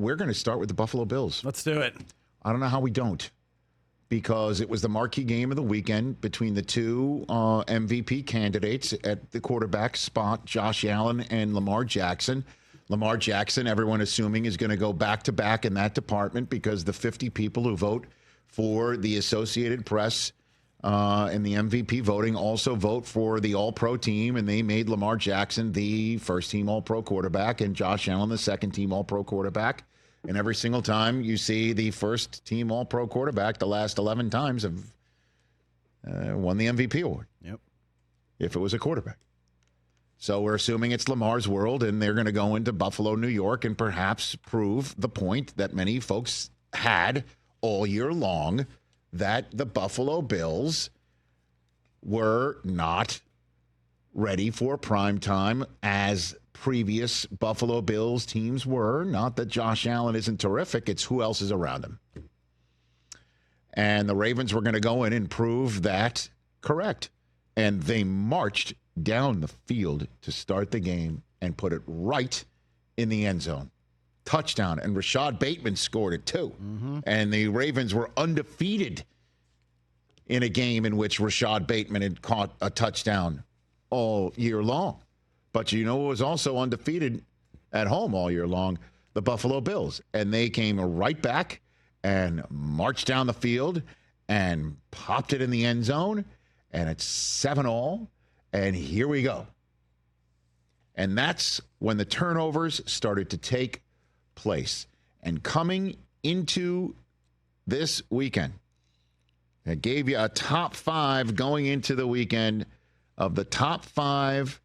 we're going to start with the Buffalo Bills. Let's do it. I don't know how we don't, because it was the marquee game of the weekend between the two MVP candidates at the quarterback spot, Josh Allen and Lamar Jackson. Lamar Jackson, everyone assuming, is going to go back-to-back in that department because the 50 people who vote for the Associated Press in the MVP voting also vote for the All-Pro team, and they made Lamar Jackson the first-team All-Pro quarterback and Josh Allen the second-team All-Pro quarterback. And every single time you see the first-team All-Pro quarterback, the last 11 times have won the MVP award. Yep. If it was a quarterback. So we're assuming it's Lamar's world, and they're going to go into Buffalo, New York, and perhaps prove the point that many folks had all year long, that the Buffalo Bills were not ready for prime time as previous Buffalo Bills teams were. Not that Josh Allen isn't terrific, it's who else is around him. And the Ravens were going to go in and prove that correct. And they marched down the field to start the game and put it right in the end zone. Touchdown. And Rashad Bateman scored it too. Mm-hmm. And the Ravens were undefeated in a game in which Rashad Bateman had caught a touchdown all year long. But you know who was also undefeated at home all year long? The Buffalo Bills. And they came right back and marched down the field and popped it in the end zone. And it's 7-all. And here we go. And that's when the turnovers started to take place. And coming into this weekend, I gave you a top 5 going into the weekend of the top 5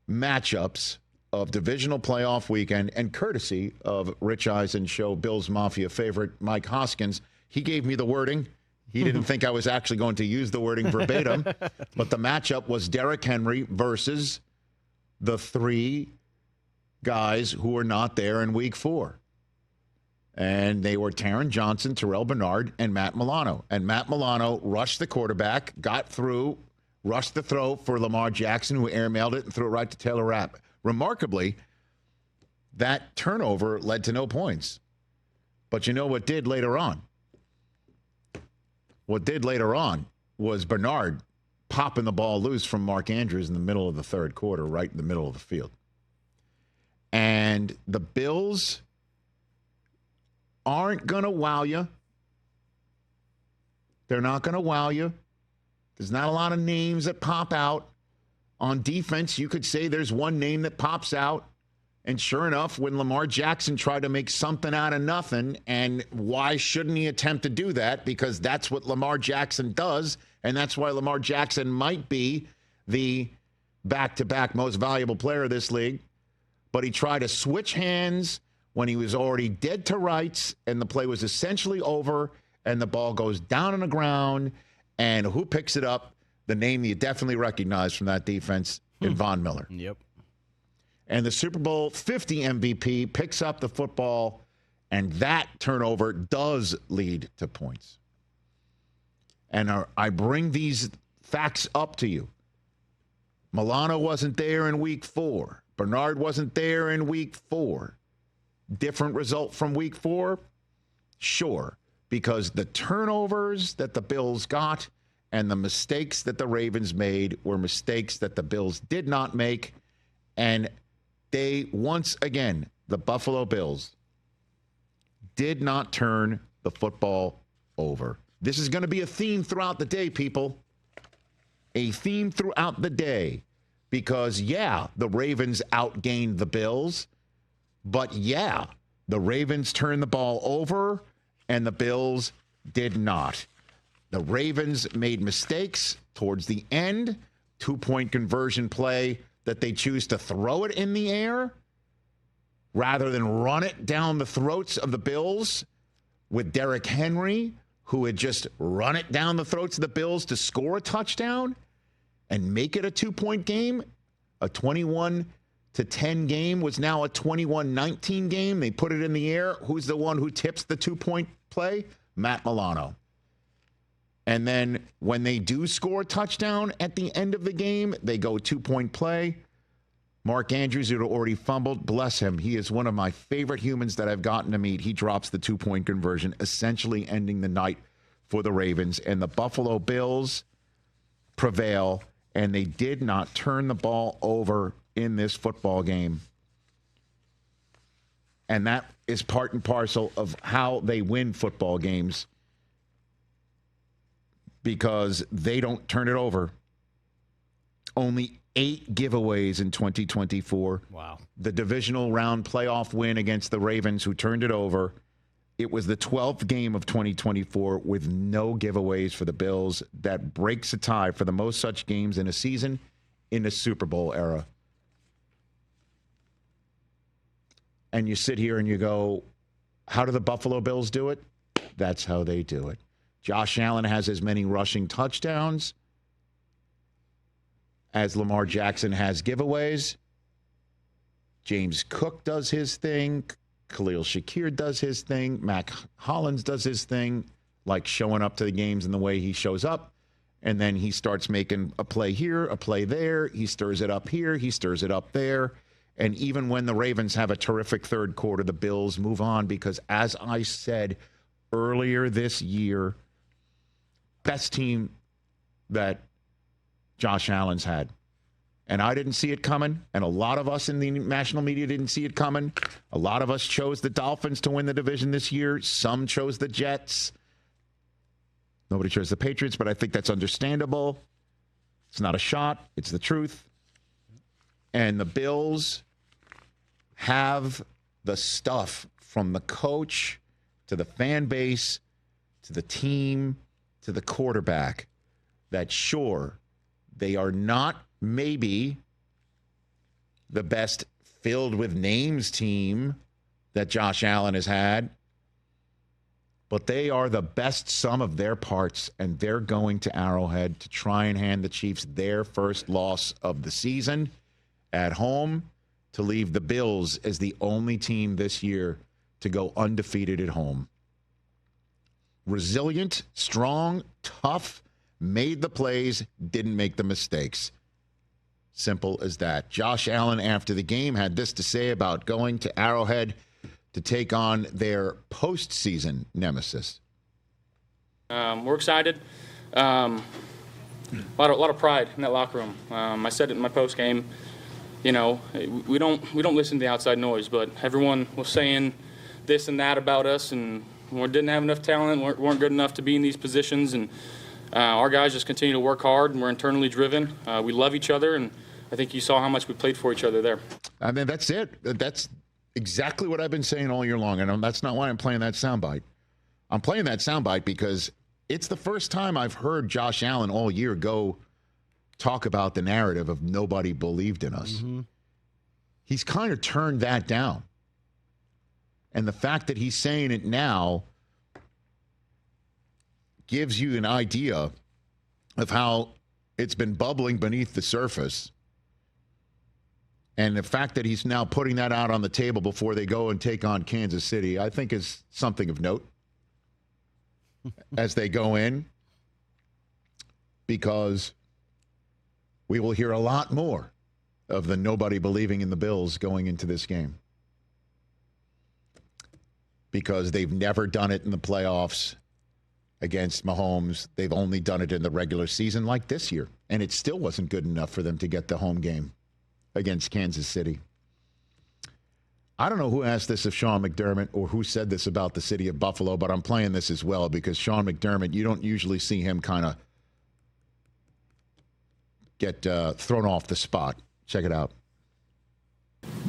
matchups of divisional playoff weekend, and courtesy of Rich Eisen Show, Bills Mafia favorite Mike Hoskins. He gave me the wording. He didn't think I was actually going to use the wording verbatim, but the matchup was Derrick Henry versus the 3 guys who were not there in week 4. And they were Taron Johnson, Terrell Bernard, and Matt Milano. And Matt Milano rushed the quarterback, got through, rushed the throw for Lamar Jackson, who airmailed it and threw it right to Taylor Rapp. Remarkably, that turnover led to no points. But you know what did later on? What did later on was Bernard popping the ball loose from Mark Andrews in the middle of the third quarter, right in the middle of the field. And the Bills aren't going to wow you. They're not going to wow you. There's not a lot of names that pop out. On defense, you could say there's one name that pops out. And sure enough, when Lamar Jackson tried to make something out of nothing, and why shouldn't he attempt to do that? Because that's what Lamar Jackson does, and that's why Lamar Jackson might be the back-to-back most valuable player of this league. But he tried to switch hands when he was already dead to rights, and the play was essentially over, and the ball goes down on the ground, and who picks it up? The name you definitely recognize from that defense, Von Miller. Yep. And the Super Bowl 50 MVP picks up the football, and that turnover does lead to points. And I bring these facts up to you. Milano wasn't there in week 4. Bernard wasn't there in week 4. Different result from week 4? Sure, because the turnovers that the Bills got and the mistakes that the Ravens made were mistakes that the Bills did not make. And they, once again, the Buffalo Bills did not turn the football over. This is going to be a theme throughout the day, people. A theme throughout the day. Because, yeah, the Ravens outgained the Bills. But, yeah, the Ravens turned the ball over, and the Bills did not. The Ravens made mistakes towards the end. 2-point conversion play that they choose to throw it in the air rather than run it down the throats of the Bills with Derrick Henry, who had just run it down the throats of the Bills to score a touchdown and make it a 2-point game. A 21-10 game was now a 21-19 game. They put it in the air. Who's the one who tips the 2-point play? Matt Milano. And then when they do score a touchdown at the end of the game, they go 2-point play. Mark Andrews, who had already fumbled, bless him. He is one of my favorite humans that I've gotten to meet. He drops the 2-point conversion, essentially ending the night for the Ravens. And the Buffalo Bills prevail, and they did not turn the ball over in this football game. And that is part and parcel of how they win football games, because they don't turn it over. Only 8 giveaways in 2024. Wow. The divisional round playoff win against the Ravens, who turned it over. It was the 12th game of 2024 with no giveaways for the Bills. That breaks a tie for the most such games in a season in the Super Bowl era. And you sit here and you go, how do the Buffalo Bills do it? That's how they do it. Josh Allen has as many rushing touchdowns as Lamar Jackson has giveaways. James Cook does his thing. Khalil Shakir does his thing. Mac Hollins does his thing, like showing up to the games in the way he shows up. And then he starts making a play here, a play there. He stirs it up here. He stirs it up there. And even when the Ravens have a terrific third quarter, the Bills move on because, as I said earlier this year, best team that Josh Allen's had. And I didn't see it coming, and a lot of us in the national media didn't see it coming. A lot of us chose the Dolphins to win the division this year. Some chose the Jets. Nobody chose the Patriots, but I think that's understandable. It's not a shot. It's the truth. And the Bills have the stuff, from the coach to the fan base to the team to the quarterback, that sure, they are not maybe the best filled with names team that Josh Allen has had, but they are the best sum of their parts, and they're going to Arrowhead to try and hand the Chiefs their first loss of the season at home, to leave the Bills as the only team this year to go undefeated at home. Resilient, strong, tough, made the plays, didn't make the mistakes. Simple as that. Josh Allen, after the game, had this to say about going to Arrowhead to take on their postseason nemesis. We're excited. A lot of pride in that locker room. I said it in my post game. You know, we don't listen to the outside noise, but everyone was saying this and that about us, and we didn't have enough talent, weren't good enough to be in these positions, and our guys just continue to work hard, and we're internally driven. We love each other, and I think you saw how much we played for each other there. I mean, that's it. That's exactly what I've been saying all year long, and that's not why I'm playing that soundbite. I'm playing that soundbite because it's the first time I've heard Josh Allen all year go talk about the narrative of nobody believed in us. Mm-hmm. He's kind of turned that down. And the fact that he's saying it now gives you an idea of how it's been bubbling beneath the surface. And the fact that he's now putting that out on the table before they go and take on Kansas City, I think is something of note as they go in, because we will hear a lot more of the nobody believing in the Bills going into this game, because they've never done it in the playoffs against Mahomes. They've only done it in the regular season, like this year, and it still wasn't good enough for them to get the home game against Kansas City. I don't know who asked this of Sean McDermott or who said this about the city of Buffalo, but I'm playing this as well because Sean McDermott, you don't usually see him kind of get thrown off the spot. Check it out.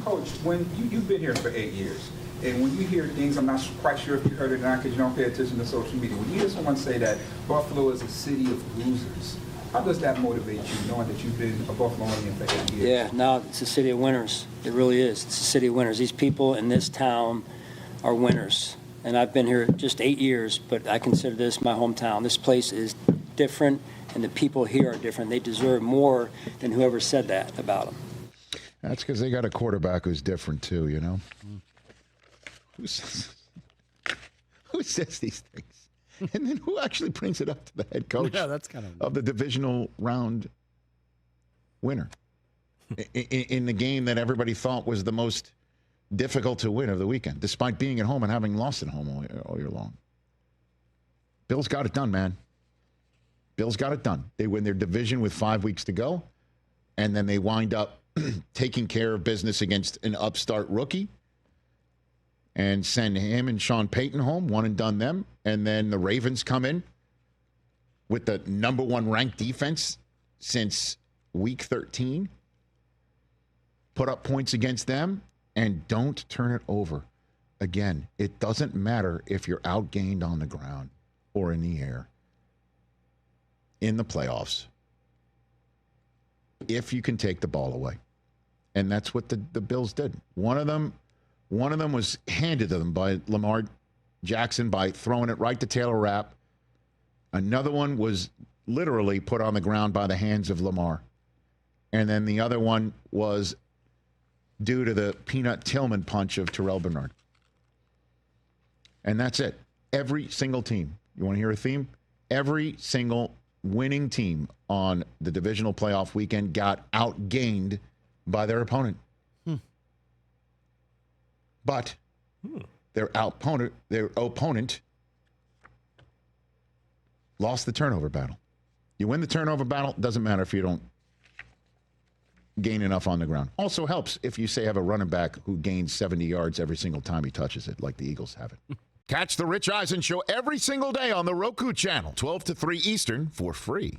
Coach, when you've been here for 8 years, and when you hear things, I'm not quite sure if you heard it or not because you don't pay attention to social media. When you hear someone say that Buffalo is a city of losers, how does that motivate you, knowing that you've been a Buffalonian for 8 years? Yeah, no, it's a city of winners. It really is. It's a city of winners. These people in this town are winners. And I've been here just 8 years, but I consider this my hometown. This place is different, and the people here are different. They deserve more than whoever said that about them. That's because they got a quarterback who's different, too, you know? Who says these things? And then who actually brings it up to the head coach that's kind of the divisional round winner? in the game that everybody thought was the most difficult to win of the weekend, despite being at home and having lost at home all year long. Bills got it done, man. Bills got it done. They win their division with 5 weeks to go, and then they wind up taking care of business against an upstart rookie and send him and Sean Payton home, one and done them. And then the Ravens come in with the number 1 ranked defense since week 13, put up points against them, and don't turn it over. Again, it doesn't matter if you're outgained on the ground or in the air in the playoffs if you can take the ball away. And that's what the Bills did. One of them was handed to them by Lamar Jackson by throwing it right to Taylor Rapp. Another one was literally put on the ground by the hands of Lamar. And then the other one was due to the Peanut Tillman punch of Terrell Bernard. And that's it. Every single team. You want to hear a theme? Every single winning team on the divisional playoff weekend got outgained by their opponent. But their opponent lost the turnover battle. You win the turnover battle, doesn't matter if you don't gain enough on the ground. Also helps if you, say, have a running back who gains 70 yards every single time he touches it, like the Eagles have it. Catch the Rich Eisen Show every single day on the Roku channel, 12 to 3 Eastern, for free.